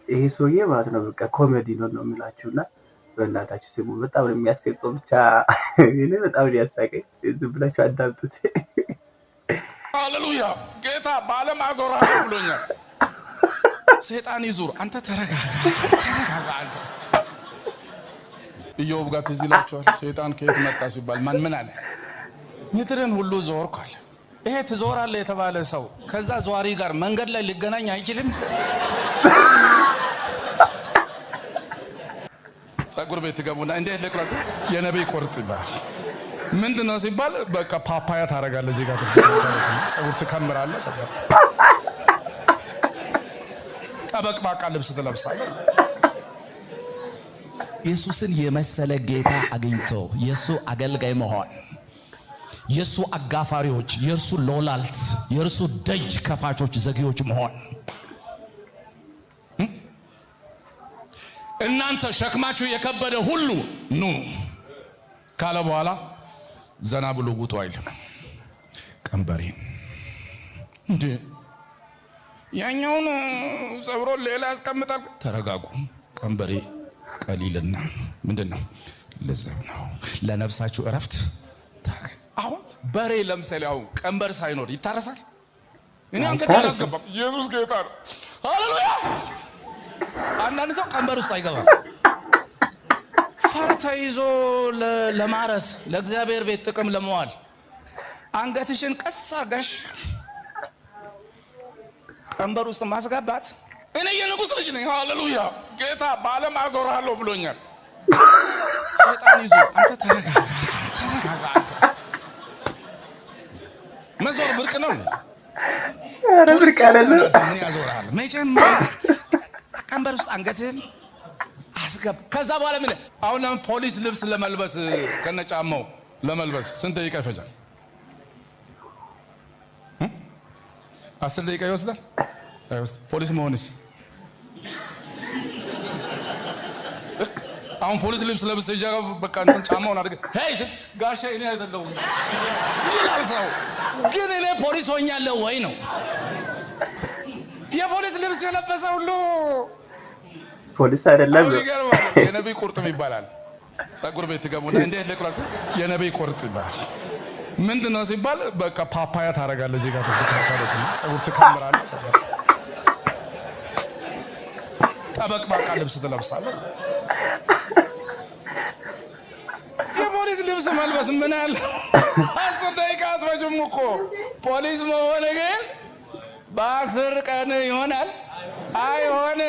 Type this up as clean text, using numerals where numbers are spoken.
ይሄ ሰውዬ ማለት ነው በቃ ኮሜዲ ነው የምላችሁና በእናታችሁ ስሙ። በጣም ነው የሚያስቀው። ብቻ እኔ በጣም ነው ያሳቀኝ። ዝም ብላችሁ አዳምጡት። ሃሌሉያ! ጌታ ባለም አዞራለሁ ብሎኛል። ሰይጣን ይዙር፣ አንተ ተረጋጋ። አንተ ኢዮብ ጋር ትዝ ይላችኋል። ሰይጣን ከየት መጣ ሲባል ምን አለ? ምድርን ሁሉ ዞርኳል። ይሄ ትዞራለህ የተባለ ሰው ከዛ ዟሪ ጋር መንገድ ላይ ሊገናኝ አይችልም። ጸጉር ቤት ገቡና እንዴት ለቅራስ የነብይ ቆርጥ ይባላል። ምንድነው ሲባል በቃ ፓፓያ ታረጋለህ፣ እዚህ ጋር ጸጉር ትከምራለህ፣ ጠበቅ ባቃ ልብስ ትለብሳለህ። ኢየሱስን የመሰለ ጌታ አግኝቶ የሱ አገልጋይ መሆን፣ የሱ አጋፋሪዎች፣ የሱ ሎላልት፣ የሱ ደጅ ከፋቾች፣ ዘጊዎች መሆን። እናንተ ሸክማችሁ የከበደ ሁሉ ኑ ካለ በኋላ ዘና ብሎ ውጡ አይልም። ቀንበሬን እንዴ ያኛውን ጸብሮ ሌላ ያስቀምጣል። ተረጋጉ። ቀንበሬ ቀሊልና ምንድነው? ለዘብ ነው። ለነፍሳችሁ እረፍት። አሁን በሬ ለምሳሌ አሁን ቀንበር ሳይኖር ይታረሳል? እኔ አንገት ያስገባም። ኢየሱስ ጌታ ነው። ሃሌሉያ! አንዳንድ ሰው ቀንበር ውስጥ አይገባም። ፈር ተይዞ ለማረስ ለእግዚአብሔር ቤት ጥቅም ለመዋል አንገትሽን ቀስ አርገሽ ቀንበር ውስጥ ማስገባት። እኔ የንጉሥ ልጅ ነኝ። ሃሌሉያ! ጌታ ባለም አዞራለሁ ብሎኛል። ሰይጣን ይዞ አንተ ተረጋጋ። መዞር ብርቅ ነው። ኧረ ብርቅ አይደለም። ምን ያዞራል? መቼም ቀንበር ውስጥ አንገትህን አስገባ። ከዛ በኋላ ምን አሁን ለምን ፖሊስ ልብስ ለመልበስ ከነጫማው ለመልበስ ስንት ደቂቃ ይፈጃል? 10 ደቂቃ ይወስዳል? አይወስድ። ፖሊስ መሆንስ አሁን ፖሊስ ልብስ ለብስ ይጀራ በቃ እንትን ጫማውን አድርገህ ሄይ ጋሻ እኔ አይደለሁም ይላል ሰው። ግን እኔ ፖሊስ ሆኛለሁ ወይ ነው? የፖሊስ ልብስ የለበሰ ሁሉ ፖሊስ አይደለም። የነብይ ቁርጥም ይባላል። ጸጉር ቤት ገቡና እንዴት ለቅራስ የነብይ ቁርጥ ይባላል። ምንድነው ሲባል በቃ ፓፓያ ታረጋለህ፣ እዚህ ጋር ጸጉር ትከምራለህ፣ ጠበቅ ባቃ ልብስ ትለብሳለህ። የፖሊስ ልብስ መልበስ ምን አለ? 10 ደቂቃ አትፈጅም እኮ። ፖሊስ መሆን ግን በ10 ቀን ይሆናል አይሆንም።